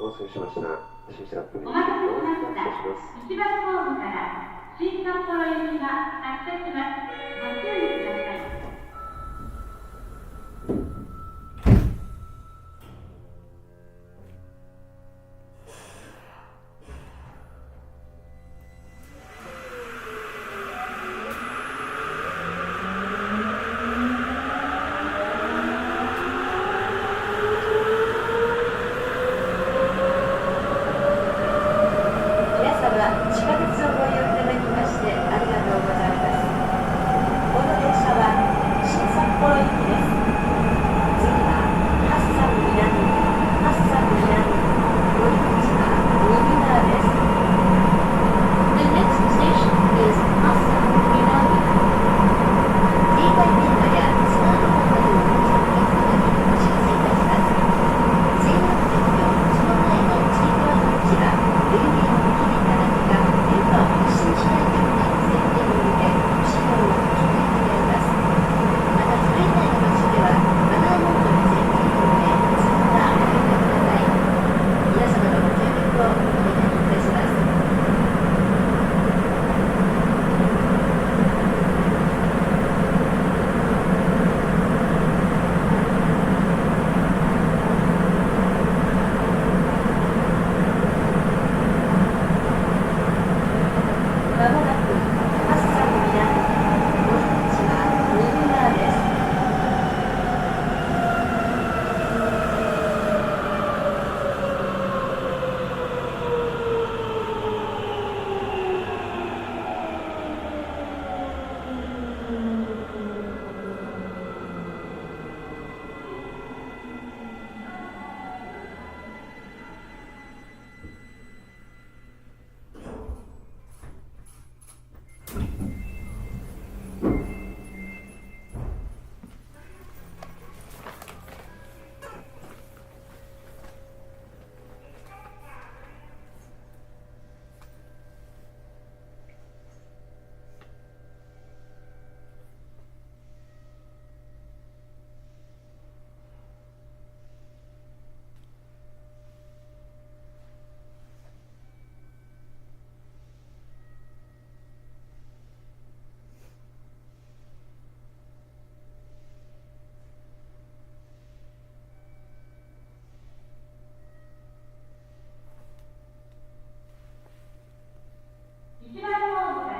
お待たせしました。新札幌お待たせしました。1番ホームから新札幌行きが発車します。ご注意ください。1番ホームから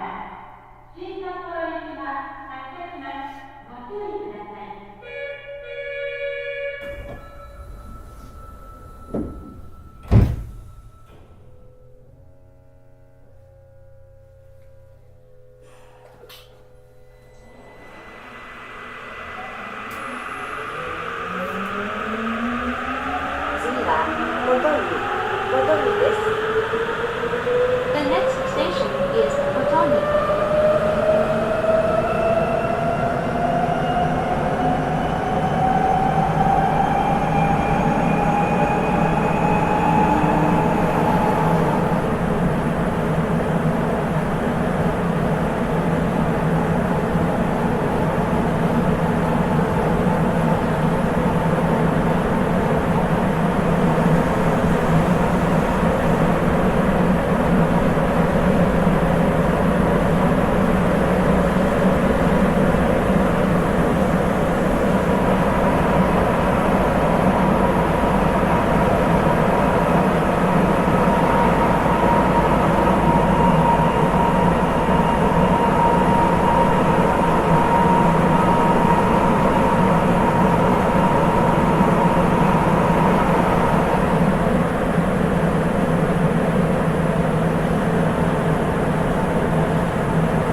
新札幌行きが発車します。ご注意ください。次はボトルです。The next station is Potomac.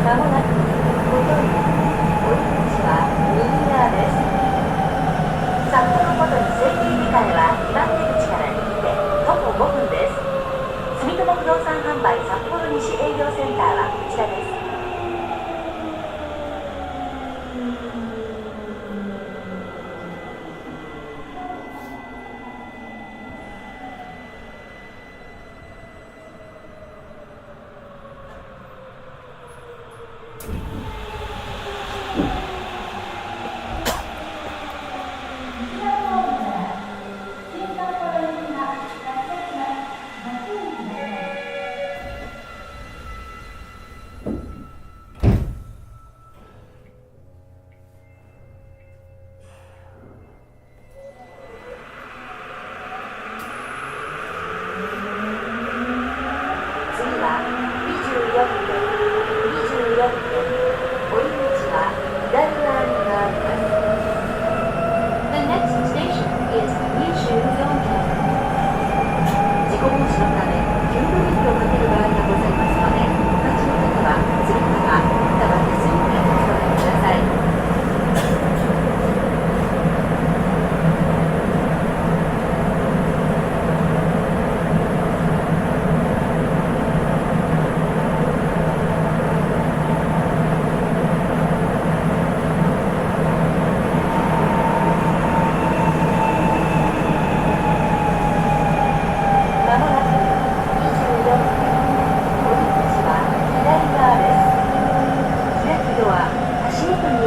まもなくボトル降り口は右側です。札幌ボトル整形外科へは2番出口から右で徒歩5分です。住友不動産販売札幌西営業センターはこちらです。1番ホームから新札幌行きが発車します。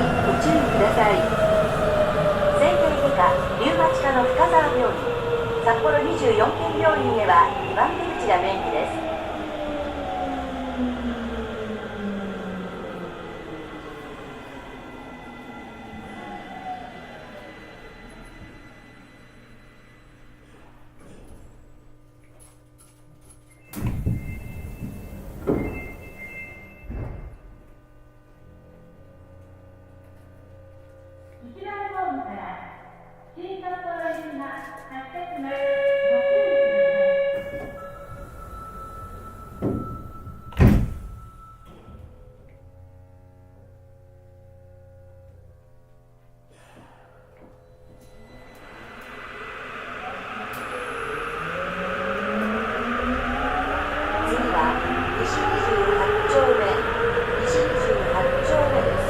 にご注意ください。整形外科リウマチ科の深沢病院、札幌24県病院へは2番出口が便利です。1番ホームから新札幌行きが発車します。ご注意ください。次は西28丁目、西28丁目です。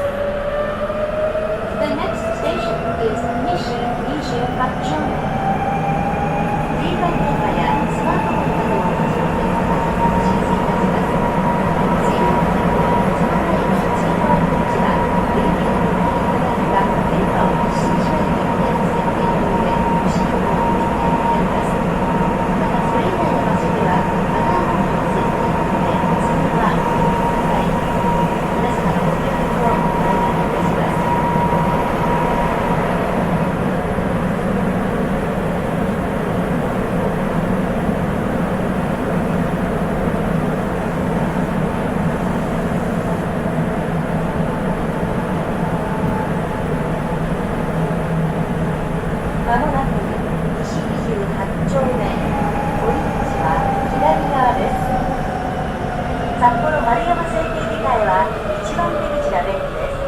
The next station is Nishi 28丁目。D 番電話やスマートフォンなどをご利用の方は申請いたします。次のその前に次の口は電気の電話が電波を発信しないといけない設定の上で不使用をお伝えになります。またそれ以外の場所ではマナーモードの設定の上で通話をお送りください。皆様のご協力をお願いいたします。まもなく西28丁目、折口は左側です。札幌丸山整形外科へは1番出口が便利です。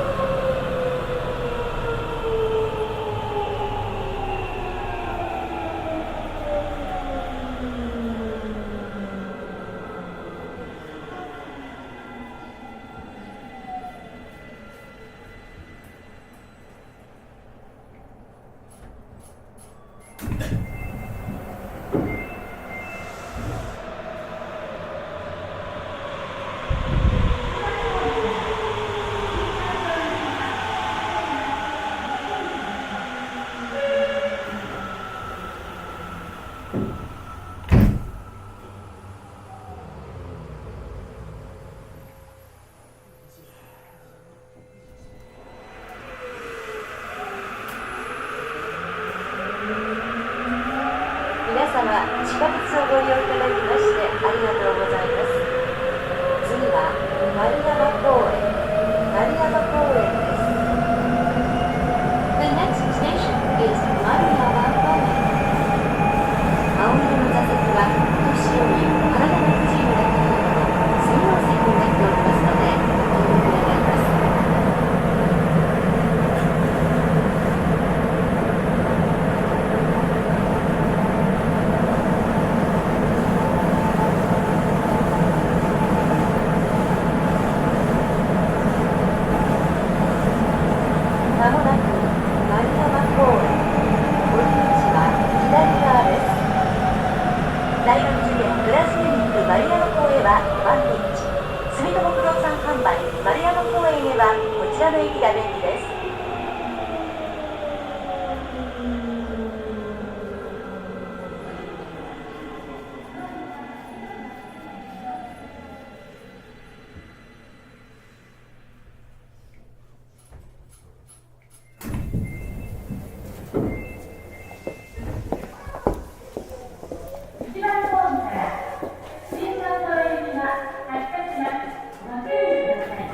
皆様、地下鉄をご利用いただきましてありがとうございます。次は丸山公園、丸山公園です。The next station is Maruyama 公園。青色の座席は年寄り、体の不自由な方など専用席になっておりますのでご協力願います。まもなく丸山公園、折口は左側です。大学受験グラスクリニック丸山公園は5番出口、住友不動産販売丸山公園へはこちらの駅が便利です。1番ホームから新札幌行きが発車します。ご注意ください。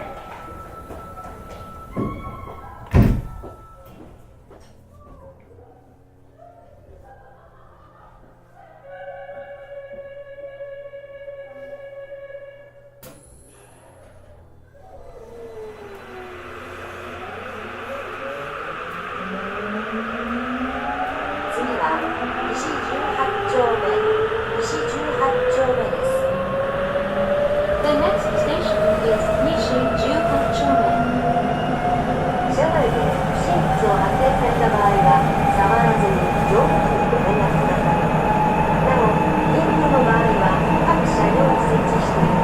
次は西18丁目、西18丁目です。The next station is Nishi 18丁目。車内で不審物を発見された場合は触らずに乗務員にご連絡ください。なお、現行の場合は各車両に設置している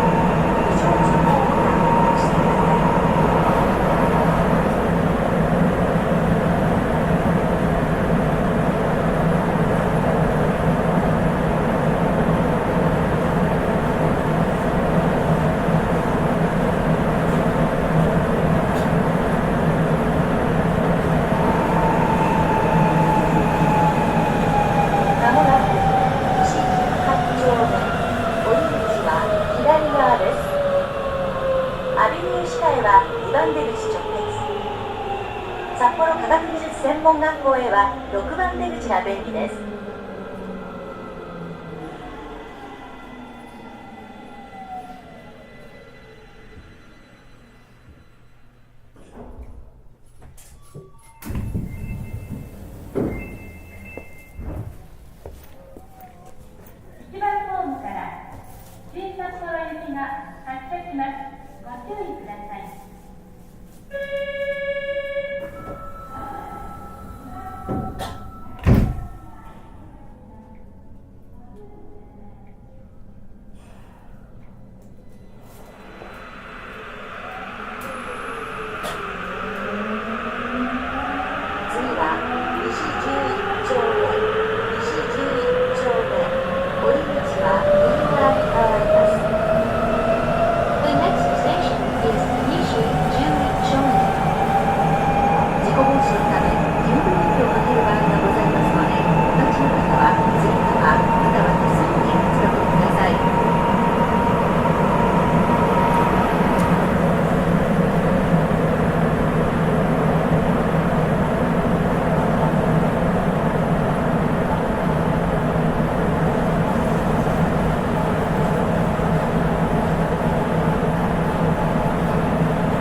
異常通報ボタンを押してください。札幌科学技術専門学校へは6番出口が便利です。1番ホームから新札幌行きが発車します。ご注意ください。次は西11丁目、西11丁目、降り口は右側に変わります。The next station is Nishi Juri-chōen. 事故防止のため10分以上かける場合がございますので、お立ちの方はつり革または手すりにお使いください。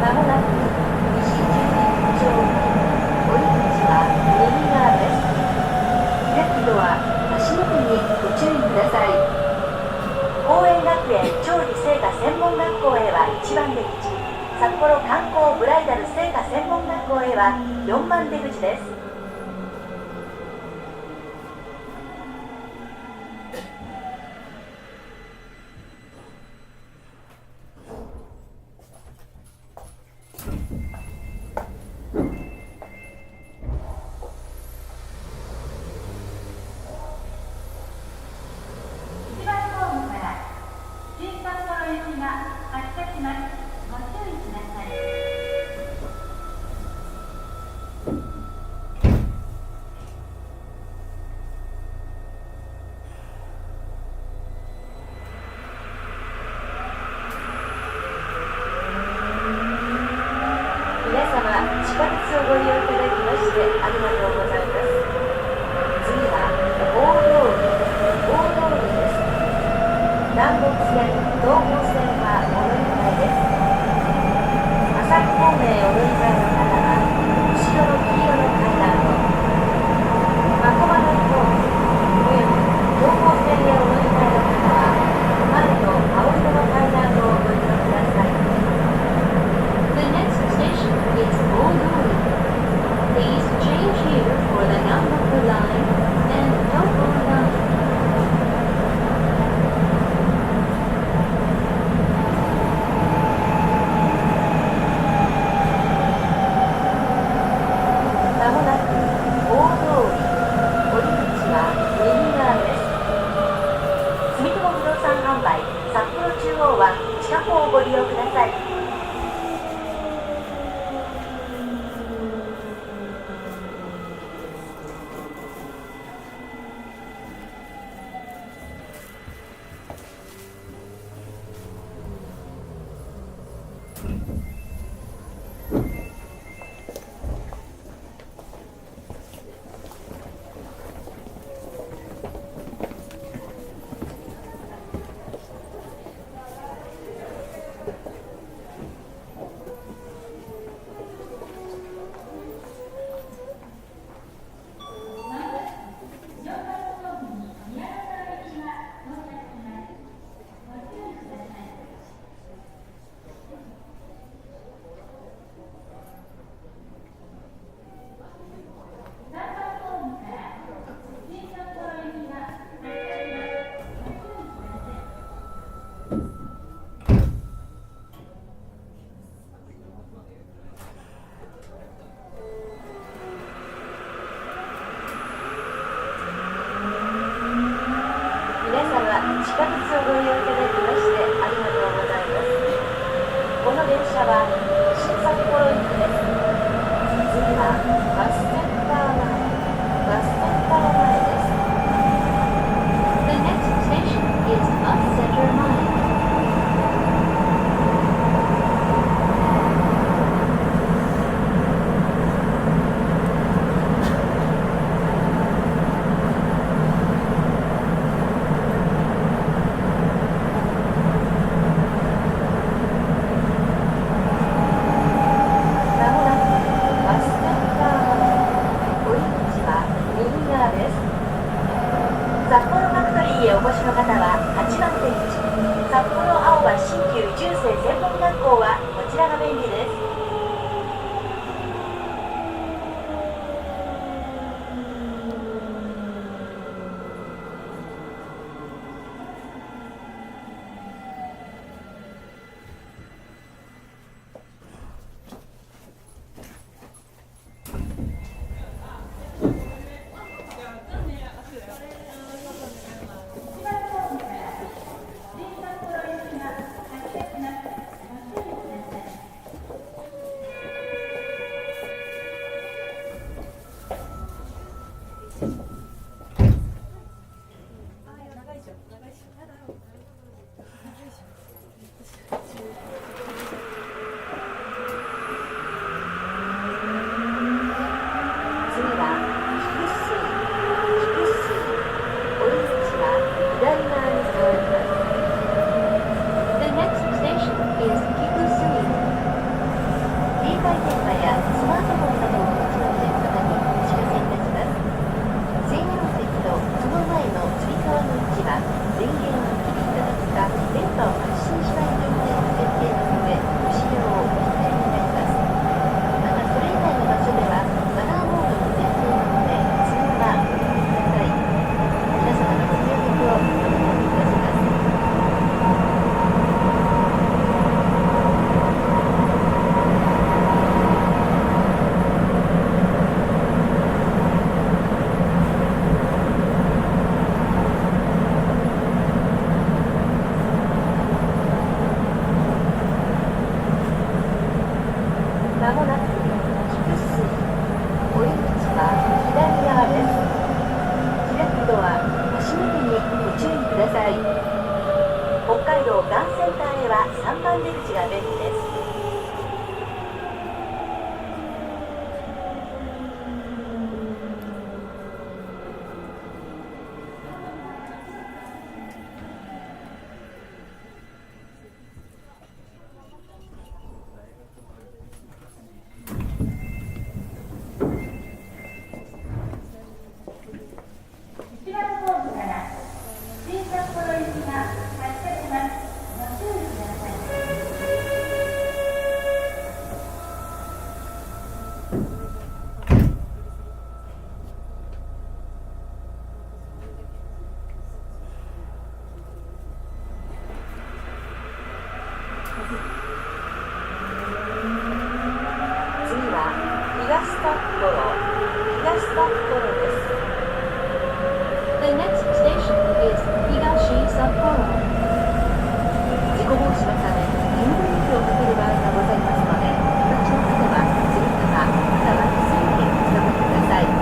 まもなく西11丁目、降り口は右側です。開くドア、足元にご注意ください。公園学園調理製菓専門学校へは1番出口、札幌観光ブライダル製菓専門学校へは4番出口です。1番ホームから新札幌行きが発車します。ご注意ください。皆様、地下鉄をご利用いただきましてありがとうございます。次は大通りです。南北線、東北線はお乗り換えです。朝日方面へお乗り換えの方は後ろの黄色の階段を、真駒の方面および東北線へお乗り換えの方は前の青色の階段をご利用ください。 The next station is Odori. Please change here for the Namboku line and Togo line. まもなく大通り、降り口は右側です。住友不動産販売札幌中央は地下歩をご利用ください。地下鉄をご利用いただきましてありがとうございます。この電車は新札幌行きです。次はバスセンター前、バスセンター前です。 The next station is Bus Center Mine. まさい。北海道ガンセンターへは3番出口が便利です。1番ホームから新札幌行きが発車します。ご注意ください。次は東札幌です。The next station is Higashi Sapporo. 事故防止のため入部駅をかける場合がございますので、形のつてはつり革または手すりにつかまってください。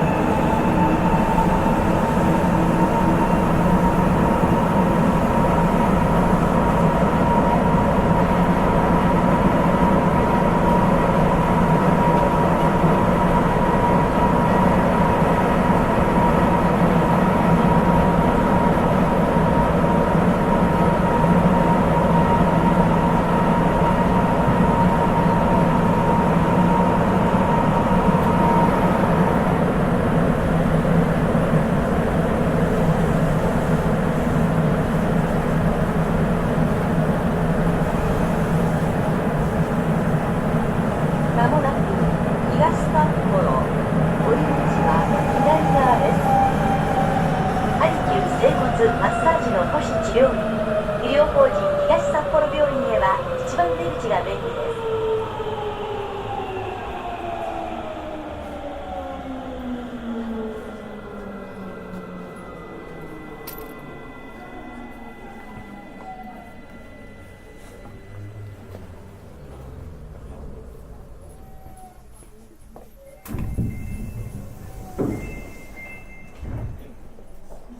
まもなく東札幌、降り口は左側です。ハリキュー整骨マッサージの保守治療院、医療法人東札幌病院へは1番出口が便利です。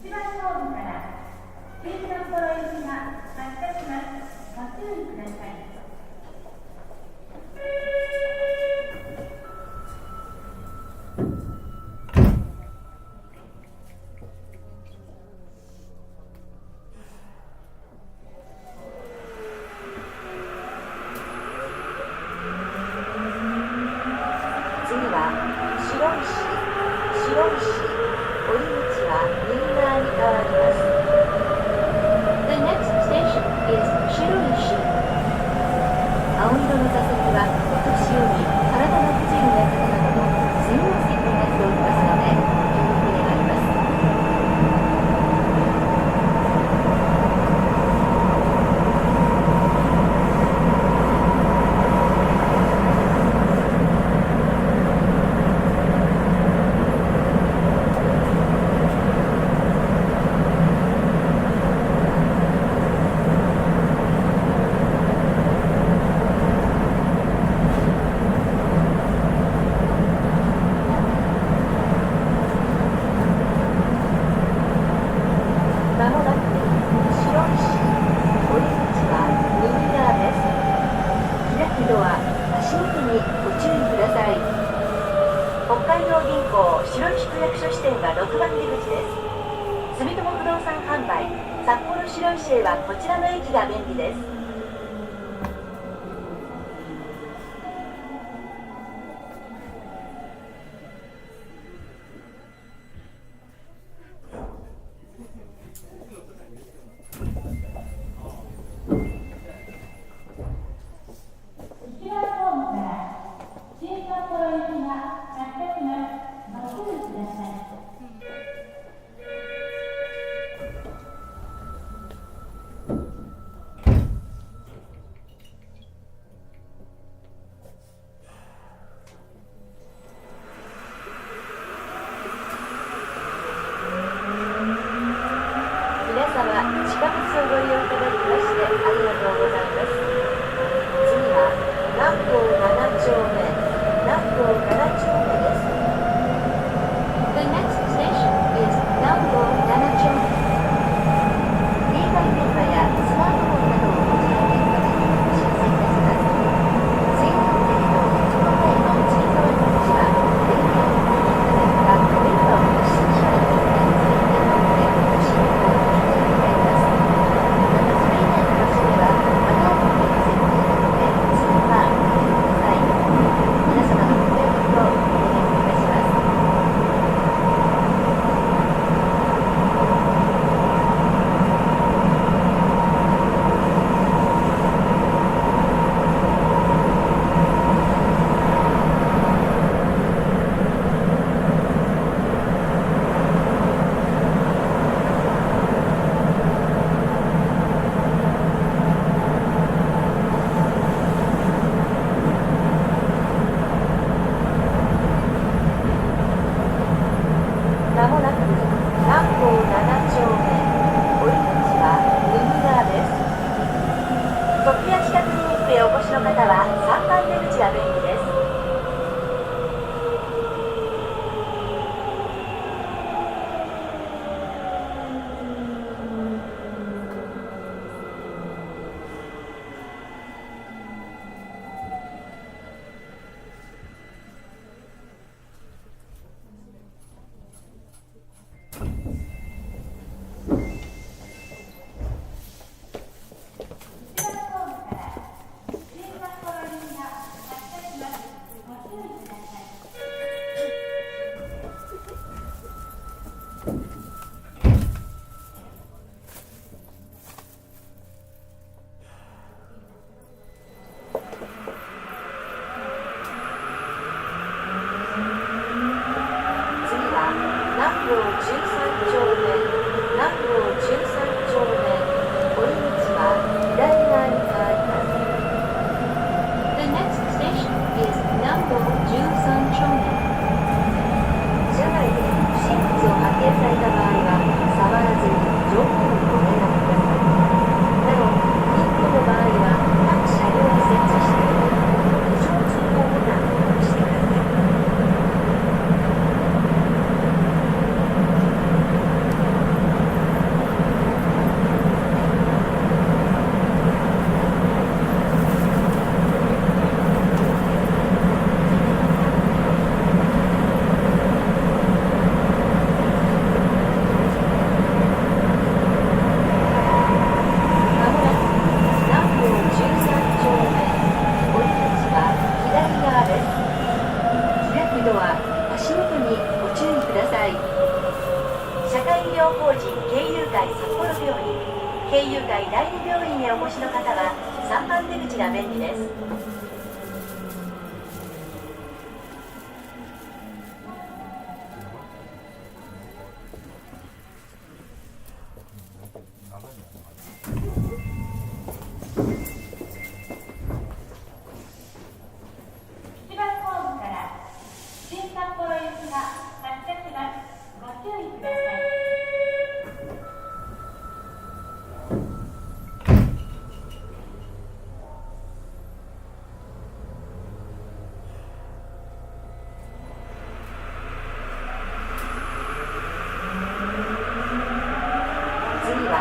1番ホームから新札幌行きが発車します。ご注意ください。次は白石、降り口は右側に変わります。The next station is Shiroishi. 青色の座席はお年寄り、体の不自由な方などの専用席になっておりますので、ご協力願います。まもなく白石、降り口は右側です。開くドア、足元にご注意ください。北海道銀行白石区役所支店は6番出口です。住友不動産販売札幌白石へはこちらの駅が便利です。1番ホームから新札幌行きが発車します。ご注意ください。皆様、地下鉄をご利用いただきましてありがとうございます。次は南港7丁目です。The next station is Nambo Nanacho. 新潟さい。社会医療法人京友会札幌病院、京友会第二病院へお越しの方は3番出口が便利です。1番ホームから新札幌行きが発車します。ご注意ください。次は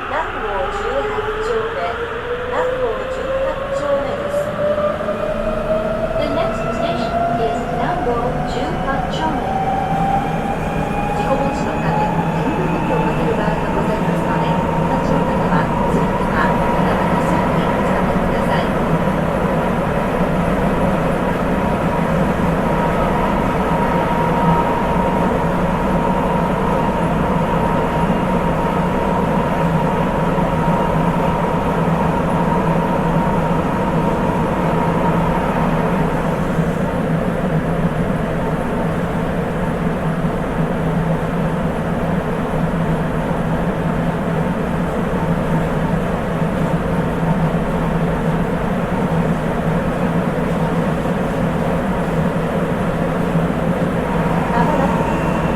南郷18丁目、南郷18丁目です。The next station is Nambo Jupachomen. 事故防止のため、天狗補をかける場合がございますので、お立ちの方は次かまたはすぐにお使いください。まもなく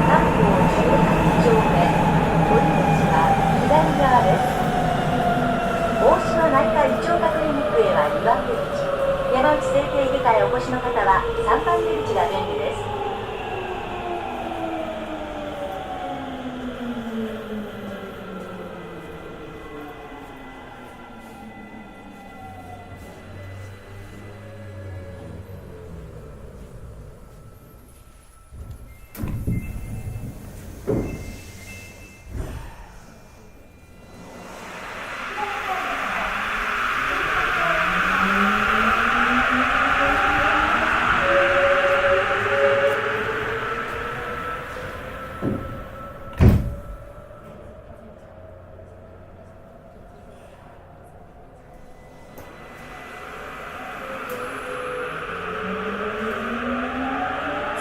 南郷18丁目、折口は左側です。大島内科胃腸科クリニックへは2番出口、山内整形外科へお越しの方は3番出口が便利です。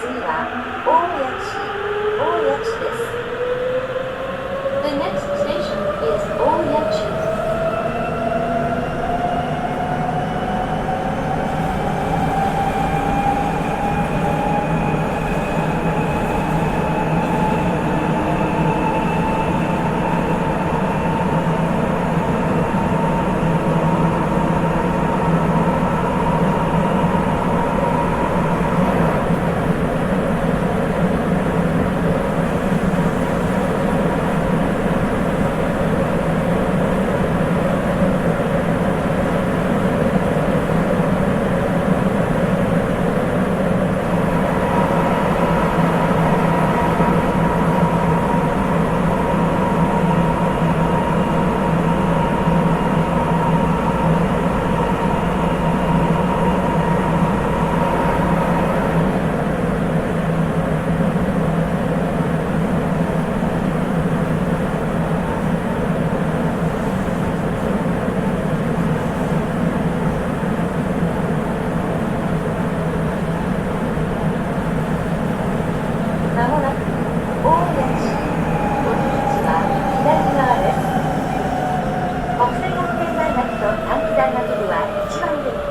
次は大谷地です。The next station is Oyachi. まもなく大谷地、折口は左側です。国際学園大学と短期大学部は1番出口、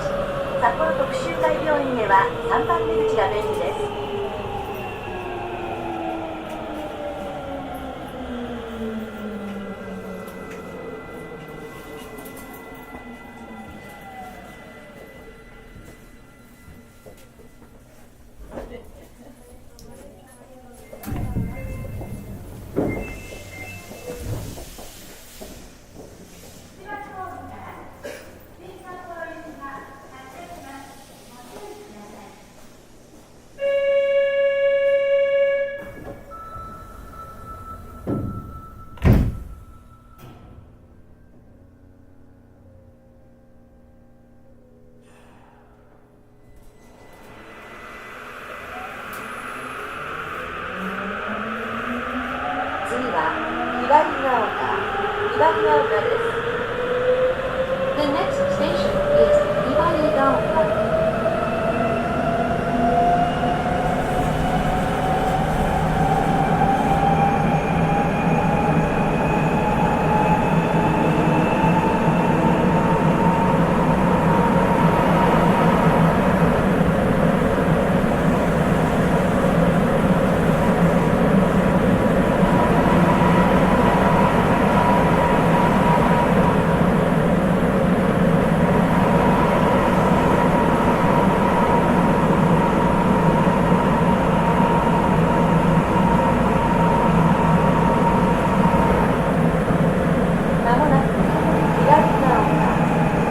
札幌特集会病院へは3番出口が便利です。です。 The next station is Iwarigaoka. まもなく左が丘、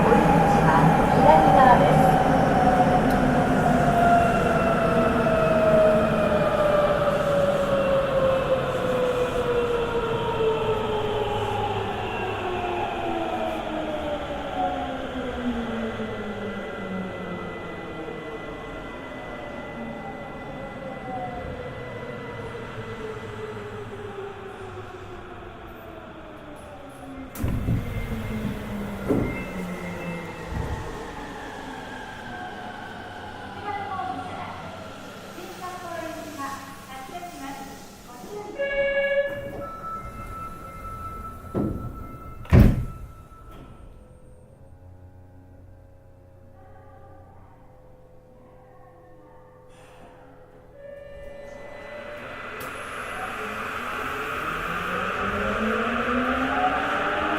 降り口は左側です。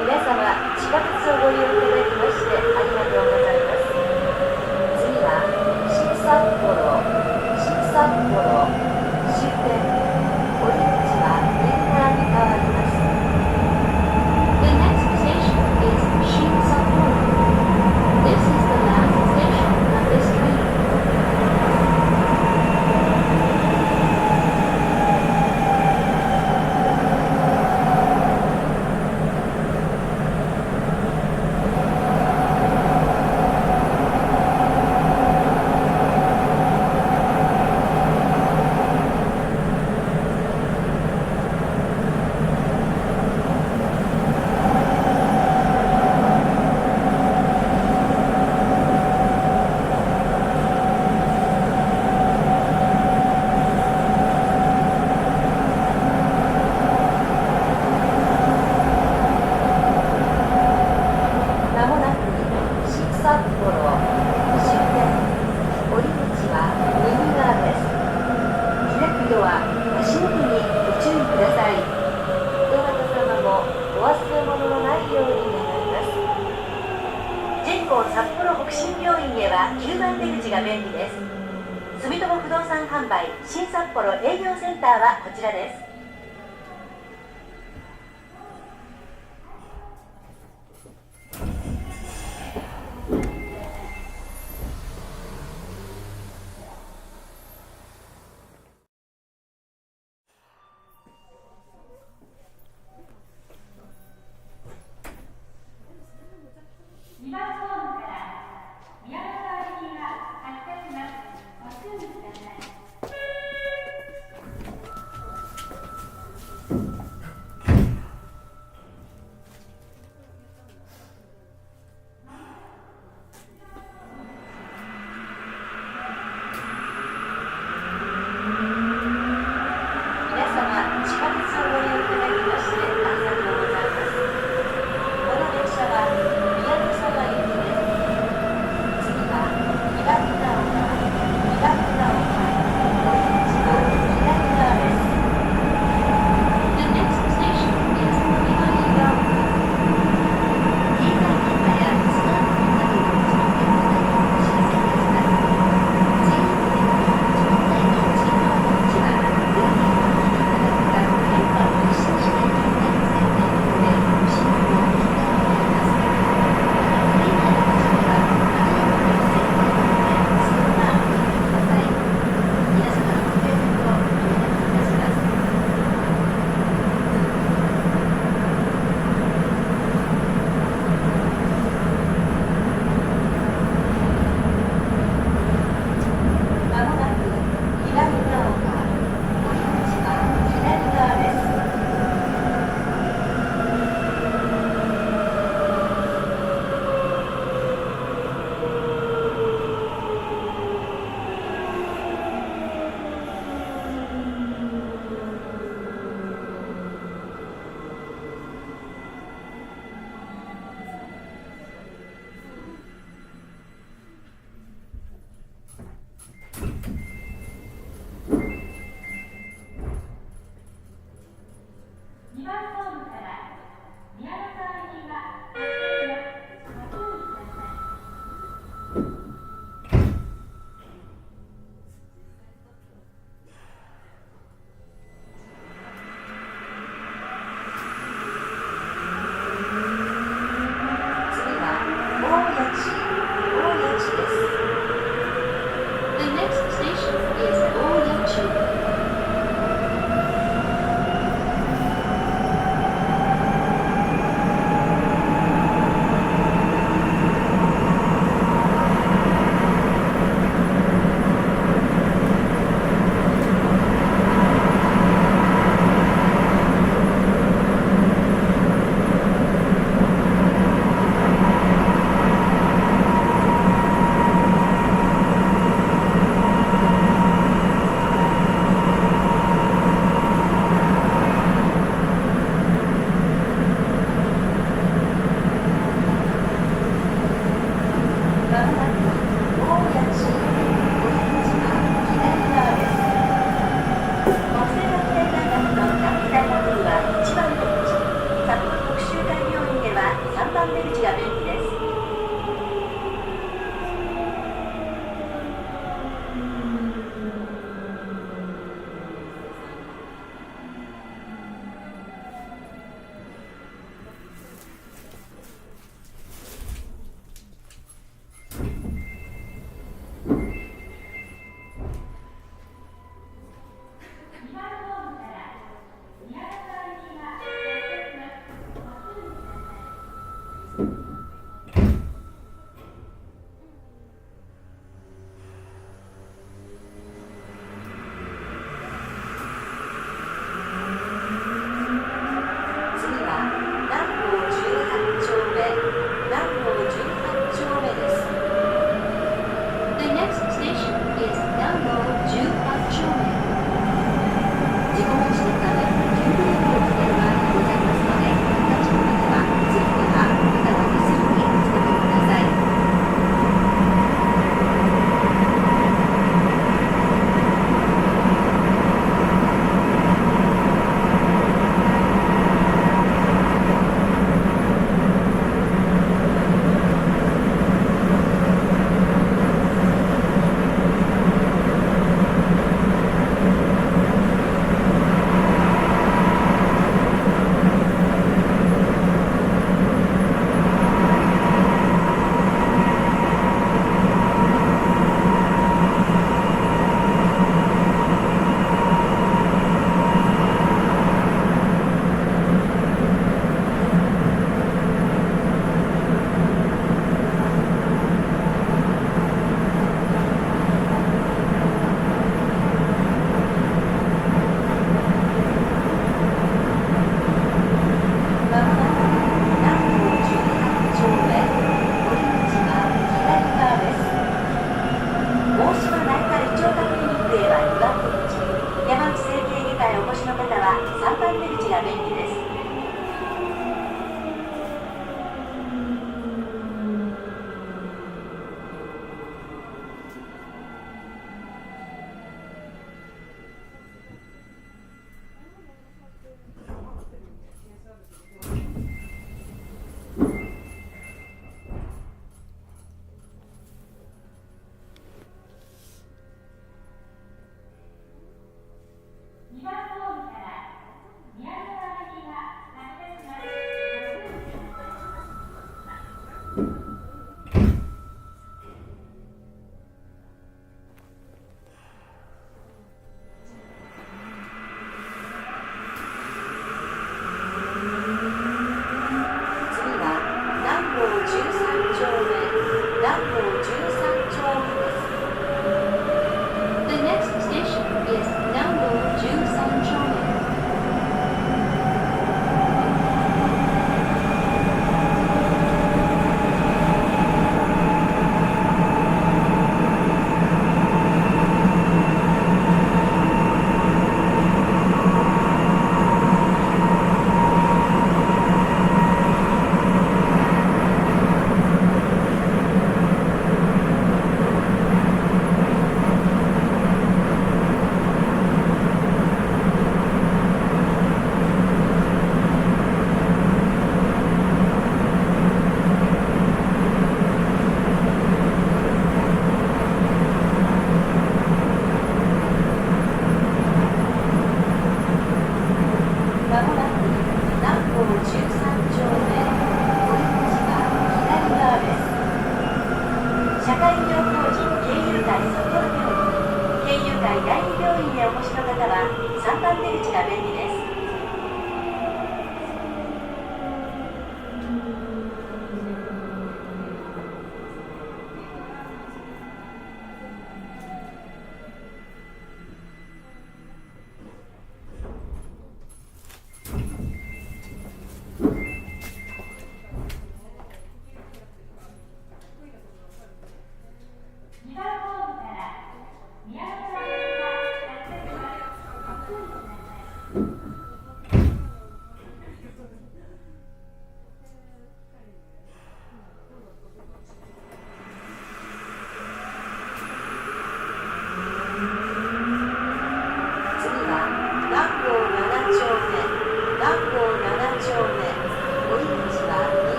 皆様、地下鉄をご利用いただきましてありがとうございます。次は新札幌終点、降り口は右側に変わります。 The next station is Shin-Sapporo. This is the last station of this train. まもなく新札幌終点、降り口は右側です。開くドア、足元にご注意ください。どなた様もお忘れ物のないように願います。JECO札幌北進病院へは9番出口が便利です。住友不動産販売新札幌営業センターはこちらです。2番ホームから宮川行きが発車します。ご注意ください。皆様、地下鉄をご利用いただきましてありがとうございます。この列車は宮城沢行きです。次は左が丘、降り口は左側です。 The next station is Iwarigaoka. 現在現場やスタートなどのその点々をお知らせいたします。全員での状態の進行口は裏にお聞きいただくかへお越しの方は3番出口が便利です。2番ホームから宮沢行きが発車します。次は南郷13丁目、南郷13丁目です。The next station is Nambo Jusanchome.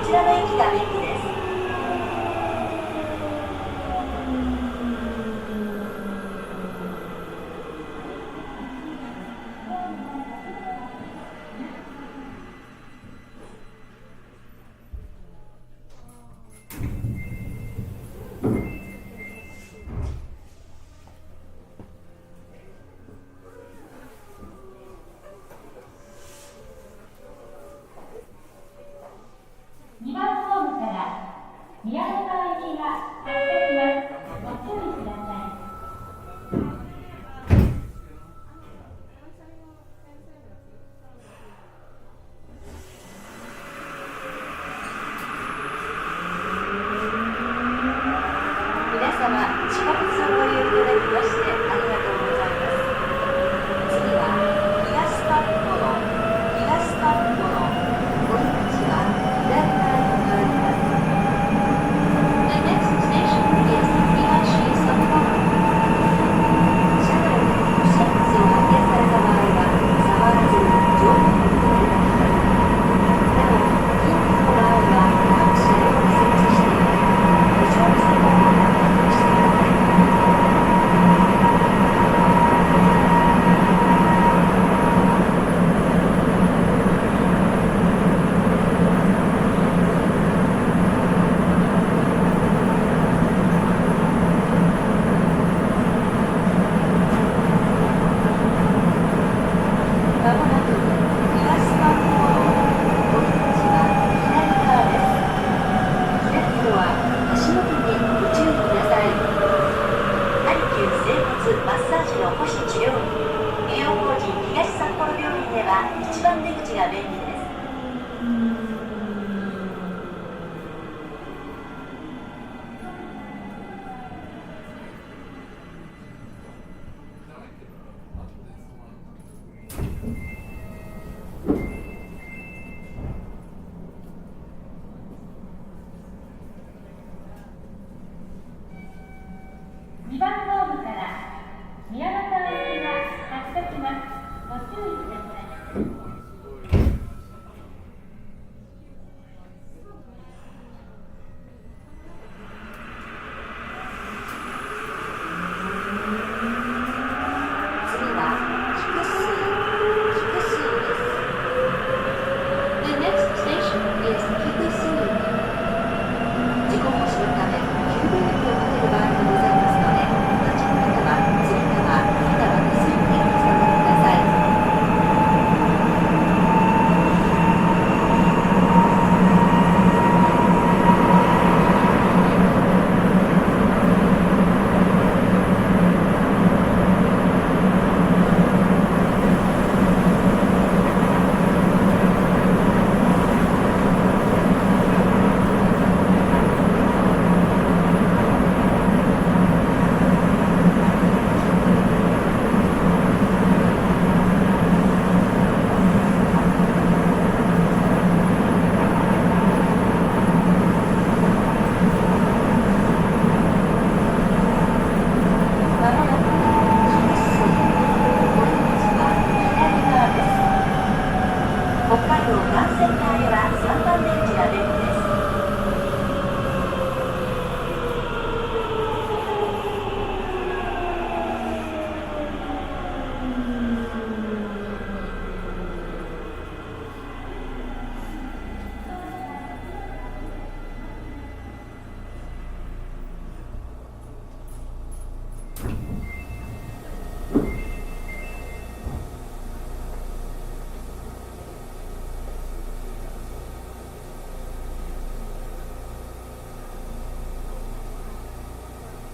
ちらの駅が便利です。2番ホームから宮の川行きが発車します。ご注意ください。皆様、地下鉄をご利用いただきましてありがとうございます。次は東札幌、東札幌、お出口は左側に変わります。The next station is Higashi Sapporo. 車内に不審物を発見された場合は触らずに乗務員に連絡ください。なお、緊急の場合は各車両に設置している非常に専門を確認してください。まもなく東札幌、お出口は左側です。左手は足元にご注意ください。ハリキュー整骨マッサージの保守治療院、医療法人東札幌病院では一番出口が便利です。2番ホームから宮の川行きが発車します。ご注意ください。次は菊水、菊水です。The next station is Kikusui. 事故防止のため急ブレーキをかける場合がございますので、お立ちの方はつり革、または手すりにお下がりください。まもなく菊水、お出口は左側です。北海道ガンセンターへは3番出口が便利です。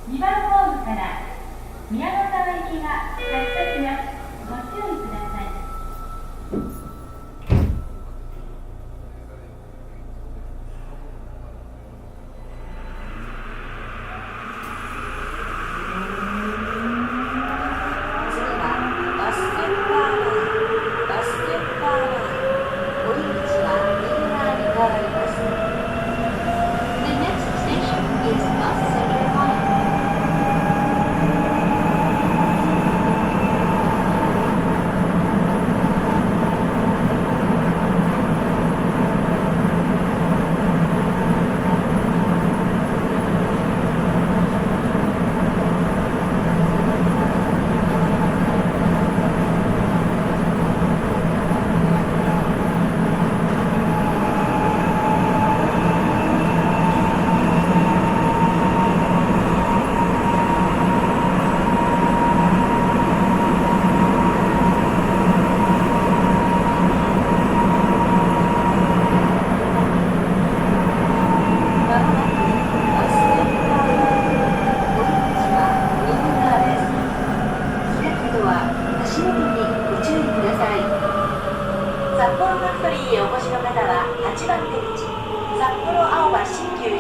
2番ホームから宮の川行きが発車します。ご注意ください。次はバステッパー前、バステッパー前、お出口は右側に変わります。The next station is Bus Center Line.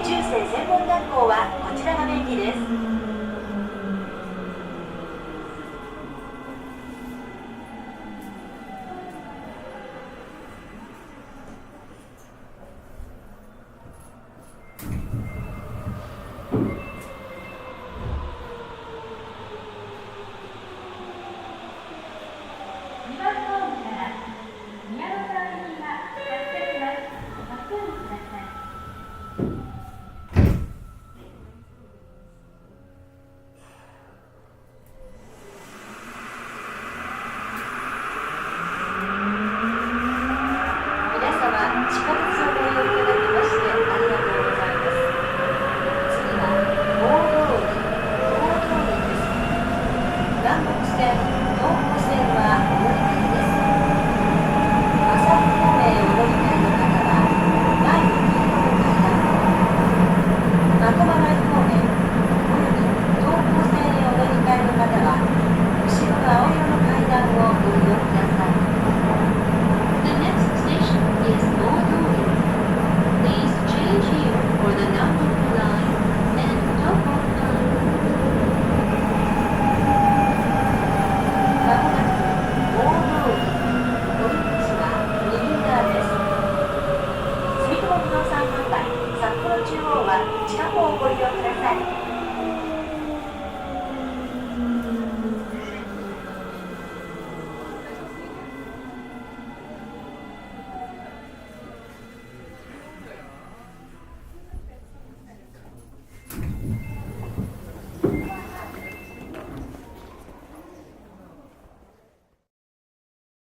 中世専門学校はこちらが便利です。